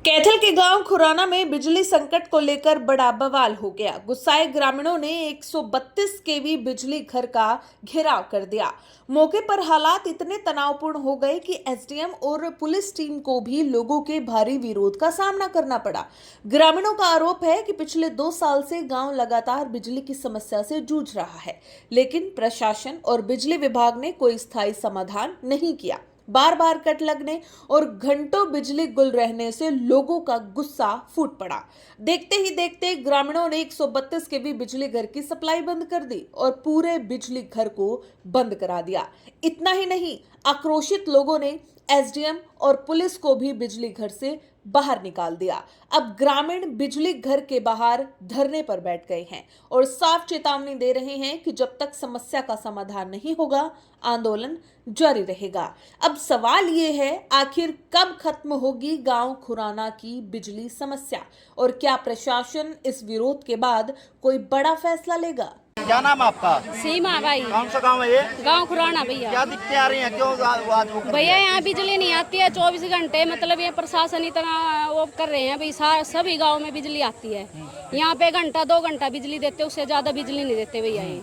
कैथल के गांव खुराना में बिजली संकट को लेकर बड़ा बवाल हो गया। गुस्साए ग्रामीणों ने 132 केवी बिजली घर का घेराव कर दिया। मौके पर हालात इतने तनावपूर्ण हो गए कि एसडीएम और पुलिस टीम को भी लोगों के भारी विरोध का सामना करना पड़ा। ग्रामीणों का आरोप है कि पिछले 2 साल से गांव लगातार बिजली की समस्या से जूझ रहा है, लेकिन प्रशासन और बिजली विभाग ने कोई स्थायी समाधान नहीं किया। बार बार कट लगने और घंटों बिजली गुल रहने से लोगों का गुस्सा फूट पड़ा। देखते ही देखते ग्रामीणों ने 132 केवी बिजली घर की सप्लाई बंद कर दी और पूरे बिजली घर को बंद करा दिया। इतना ही नहीं, आक्रोशित लोगों ने एसडीएम और पुलिस को भी बिजली घर से बाहर निकाल दिया। अब ग्रामीण बिजली घर के बाहर धरने पर बैठ गए हैं और साफ चेतावनी दे रहे हैं कि जब तक समस्या का समाधान नहीं होगा, आंदोलन जारी रहेगा। अब सवाल ये है, आखिर कब खत्म होगी गांव खुराना की बिजली समस्या और क्या प्रशासन इस विरोध के बाद कोई बड़ा फैसला लेगा? क्या नाम आपका? सीमा भाई। कौन सा गांव है ये? गांव खुराना भैया। क्या दिक्कतें आ रही हैं? क्यों आज वो कर भैया यहाँ बिजली नहीं आती है 24 घंटे। मतलब ये प्रशासन इतना वो कर रहे हैं भाई, सभी गांव में बिजली आती है। यहाँ पे घंटा 2 घंटा बिजली देते, उससे ज्यादा बिजली नहीं देते भैया ये।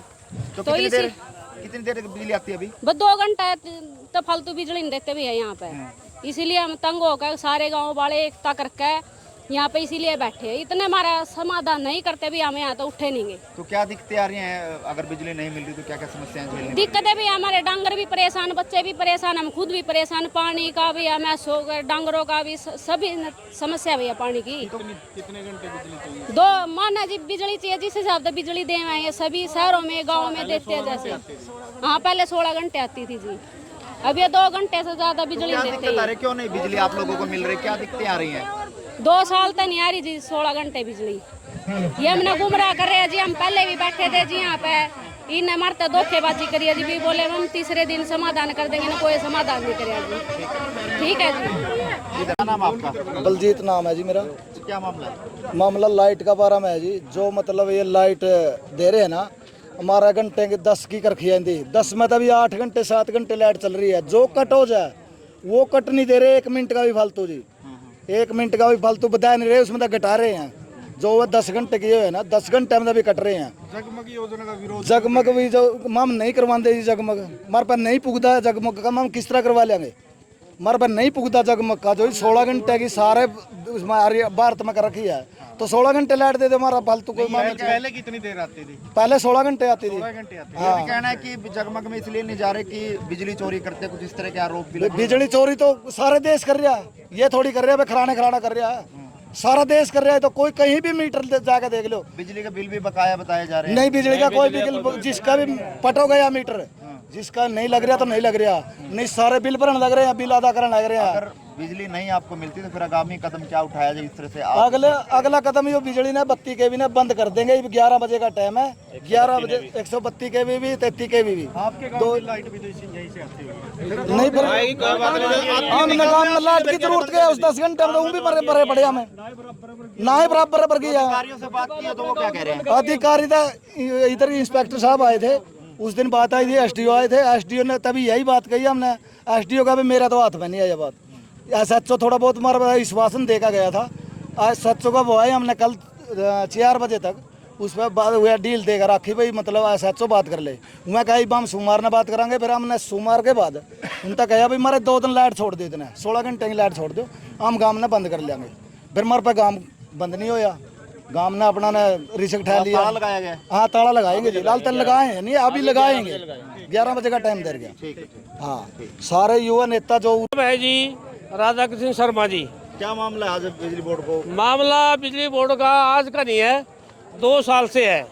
तो तो कितनी देर बिजली आती है अभी? बस 2 घंटा तो फालतू बिजली नहीं देते भैया यहाँ पे। इसीलिए हम तंग होकर सारे गाँव वाले एकता करके यहाँ पे इसीलिए बैठे। इतने हमारा समाधान नहीं करते भी, हमें यहाँ तो उठे नहीं गए। तो क्या दिक्कतें आ रही हैं? अगर बिजली नहीं मिल रही तो क्या क्या समस्याएं झेलनी? दिक्कतें भी, हमारे डांगर भी परेशान, बच्चे भी परेशान, हम खुद भी परेशान। पानी का भी हमें डांगरों का भी सभी समस्या भैया पानी की। तो कितने घंटे बिजली चाहिए? 2 माना जी बिजली चाहिए, जिस हिसाब से बिजली दे रहे हैं सभी शहरों में गाँव में देते हैं जैसे। हाँ, पहले 16 घंटे आती थी जी, अब ये 2 घंटे से ज्यादा बिजली देते हैं। क्यों नहीं बिजली आप लोगों को मिल रही? क्या दिक्कतें आ रही हैं? 2 साल तक नहीं आ रही जी 16 घंटे बिजली। ये हमने गुमराह कर रहे हैं जी। हम पहले भी बैठे थे जी यहाँ पे, इन्हें मरते धोखेबाजी करिए जी। भी बोले हम तीसरे दिन समाधान कर देंगे, ना कोई समाधान नहीं करेगा जी। ठीक है जी। क्या नाम आपका? बलजीत नाम है जी मेरा। क्या मामला है? मामला लाइट का बारे में है जी। जो मतलब ये लाइट दे रहे हैं ना, हमारा घंटे के 10 की कर खियांदी 10 में तभी 8 घंटे 7 घंटे लाइट चल रही है। जो कट हो जाए वो कट नहीं दे रहे, 1 मिनट का भी फालतू जी, 1 मिनट का भी फालतू बता नहीं रहे, उसमें तो घटा रहे हैं। जो वो 10 घंटे की है ना, 10 घंटे में भी कट रहे हैं। जगमग योजना का विरोध? जगमग भी जो हम नहीं करवाते जी, जगमग हमारे पास नहीं पुगता है। जगमग का हम किस तरह करवा लेंगे? हमारे पास नहीं पुगता जगमग का। जो 16 घंटे की सारे उसमें भारत में कर रखी है, तो 16 घंटे लाइट दे दे हमारा फालतू कोई मामला। पहले कितनी देर आती थी? पहले 16 घंटे आती थी। 16 घंटे आती थी। ये कहना है कि जगमग में इसलिए नहीं जा रहे कि बिजली चोरी करते, कुछ इस तरह के आरोप भी लगे। बिजली चोरी तो सारे देश कर रहा है, ये थोड़ी कर रहा है खराना कर रहा है। सारा देश कर रहा है, तो कोई कहीं भी मीटर जाकर देख लो। बिजली का बिल भी बकाया बताए जा रहे हैं। नहीं, बिजली का कोई बिल, जिसका भी पट हो गया मीटर, जिसका नहीं लग रहा तो नहीं लग रहा, नहीं सारे बिल भरने लग रहे हैं, बिल अदा करने लग रहे हैं। अगर बिजली नहीं आपको मिलती तो फिर आगामी कदम क्या उठाया जाए इस तरह से? अगला कदम ये बिजली ने 32 केवी ने बंद कर देंगे। 11 बजे का टाइम है, 11 बजे 132 केवी भी 33 केवी भी। आपके गांव में लाइट भी तो यहीं से आती होगी? नहीं, फिर हम गांव में लाइट की जरूरत है उस 10 घंटे में, तो भी बड़े पड़े हमें ना ही बराबर गया। अधिकारियों से बात की तो वो क्या कह रहे हैं? अधिकारी था इधर इंस्पेक्टर साहब आए थे, उस दिन बात आई थी, एसडीओ आए थे। एसडीओ ने तभी यही बात कही हमने। एसडीओ का भी मेरा तो हाथ में नहीं है ये बात। एसएचओ थोड़ा बहुत हमारा आश्वासन देखा गया था। एसएचओ का वो है, हमने कल 4 बजे तक उस पर बात हुआ, डील देकर रखी भाई, मतलब एसएचओ बात कर ले। मैं कहा हम सोमवार ने बात करांगे। फिर हमने सोमवार के बाद उनका कहा भाई हमारे 2 दिन लाइट छोड़ दो, इतने 16 घंटे की लाइट छोड़ दो, हम गाँव ने बंद कर लेंगे। फिर हमारे पे गाँव बंद नहीं होया, गाँव ने अपना ने रिस्क उठा लिया। ताला लगाया गया? हाँ, ताला लगाएंगे जी, लाल तल लगाए हैं, नहीं अभी लगाएंगे। 11 बजे का टाइम दे गया। हाँ, सारे युवा नेता जो है जी, राधा कृष्ण शर्मा जी। क्या मामला है आज बिजली बोर्ड को? मामला बिजली बोर्ड का आज का नहीं है, 2 साल से है।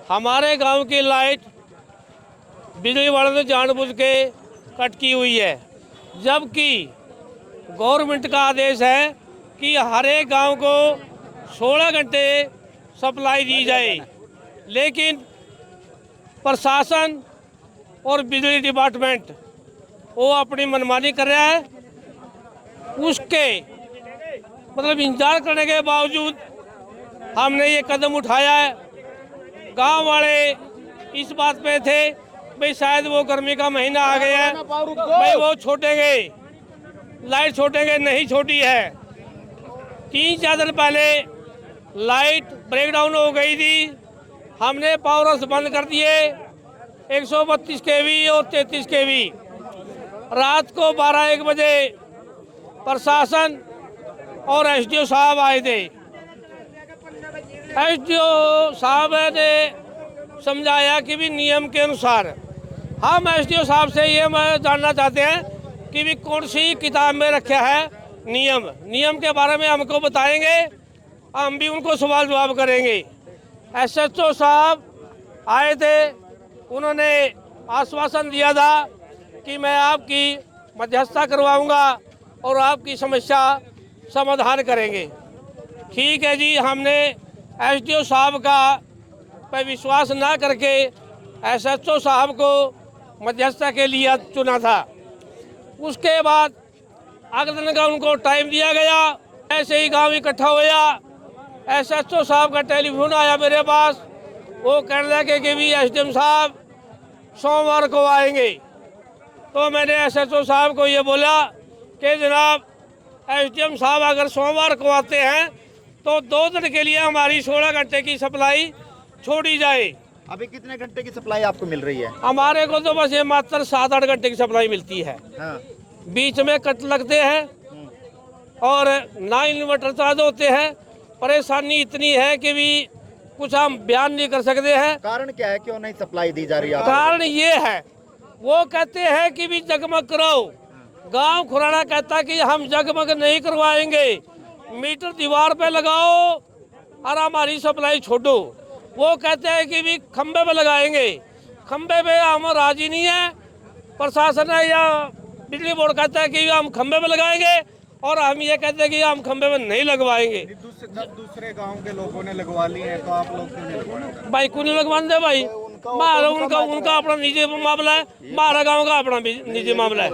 हमारे गांव की लाइट बिजली वालों ने जानबूझ के कट की हुई है, जबकि गवर्नमेंट का आदेश है कि हर एक गांव को 16 घंटे सप्लाई दी जाए। लेकिन प्रशासन और बिजली डिपार्टमेंट वो अपनी मनमानी कर रहा है। उसके मतलब इंतजार करने के बावजूद हमने ये कदम उठाया है। गांव वाले इस बात पे थे भाई शायद वो गर्मी का महीना आ गया है, भाई वो छोड़ेंगे लाइट, छोड़ेंगे नहीं छोटी है। 3-4 दिन पहले लाइट ब्रेकडाउन हो गई थी, हमने पावर हाउस बंद कर दिए 132 केवी और 33 केवी। रात को 12-1 बजे प्रशासन और एसडीओ साहब आए थे। एसडीओ साहब ने समझाया कि भी नियम के अनुसार, हम एसडीओ साहब से ये जानना चाहते हैं कि भी कौन सी किताब में रखा है नियम के बारे में हमको बताएंगे, हम भी उनको सवाल जवाब करेंगे। एसएचओ साहब आए थे, उन्होंने आश्वासन दिया था कि मैं आपकी मध्यस्थता करवाऊंगा और आपकी समस्या समाधान करेंगे। ठीक है जी, हमने एसडीओ साहब का पे विश्वास ना करके एसएचओ साहब को मध्यस्थता के लिए चुना था। उसके बाद अगले दिन का उनको टाइम दिया गया, ऐसे ही गांव इकट्ठा होया। एसएचओ साहब का टेलीफोन आया मेरे पास, वो कहने लगे कि भी एसडीएम साहब सोमवार को आएंगे। तो मैंने एसएचओ साहब को ये बोला कि जनाब एसडीएम साहब अगर सोमवार को आते हैं तो 2 दिन के लिए हमारी 16 घंटे की सप्लाई छोड़ी जाए। अभी कितने घंटे की सप्लाई आपको मिल रही है? हमारे को तो बस ये मात्र 7-8 घंटे की सप्लाई मिलती है। हाँ। बीच में कट लगते हैं और ना इन्वर्टर चार्ज होते हैं। परेशानी इतनी है कि भी कुछ हम बयान नहीं कर सकते हैं। कारण क्या है, क्यों नहीं सप्लाई दी जा रही है? कारण ये है, वो कहते हैं कि भी जगमग कराओ। गांव खुराना कहता कि हम जगमग नहीं करवाएंगे, मीटर दीवार पे लगाओ और हमारी सप्लाई छोड़ो। वो कहते हैं कि भी खंबे पे लगाएंगे, खंबे पे हम राजी नहीं है। प्रशासन है या बिजली बोर्ड कहता है कि हम खंबे पे लगाएंगे और हम ये कहते हैं कि हम खंबे पे नहीं लगवाएंगे। दूसरे गांव के लोगों ने लगवा ली है तो आप लोग क्यों नहीं लगवाना? भाई क्यों नहीं लगवाने दे भाई, उनका अपना निजी मामला है, हमारा गाँव का अपना निजी मामला है।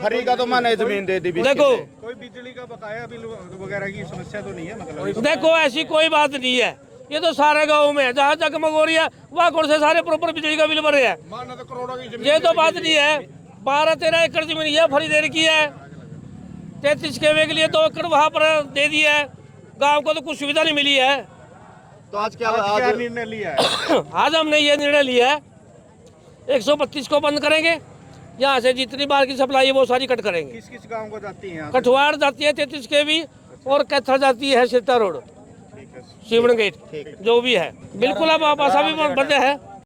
हरी का तो मैंने जमीन दे दी। देखो कोई बिजली का बकाया बिल वगैरह की समस्या तो नहीं है? मतलब देखो ऐसी कोई बात नहीं है, ये तो सारे गाँव में है, जहाँ जगमग हो रही है वहाँ कौन से सारे प्रॉपर बिजली का बिल भर रहे हैं। ये तो बात नहीं है। 12-13 एकड़ जमीन ये खरीदेर की है, 33 केवी के लिए 2 एकड़ वहाँ पर दे दिया है। गांव को तो कुछ सुविधा नहीं मिली है। तो आज क्या निर्णय लिया है? आज हमने ये निर्णय लिया है 132 को बंद करेंगे, यहाँ से जितनी बार की सप्लाई है वो सारी कट करेंगे। किस किस गांव को जाती है? कठुआड़ जाती है 33 केवी और कैथर जाती है सित्ता रोड, शिवण गेट, जो भी है। बिल्कुल अब आशा भी बंद है।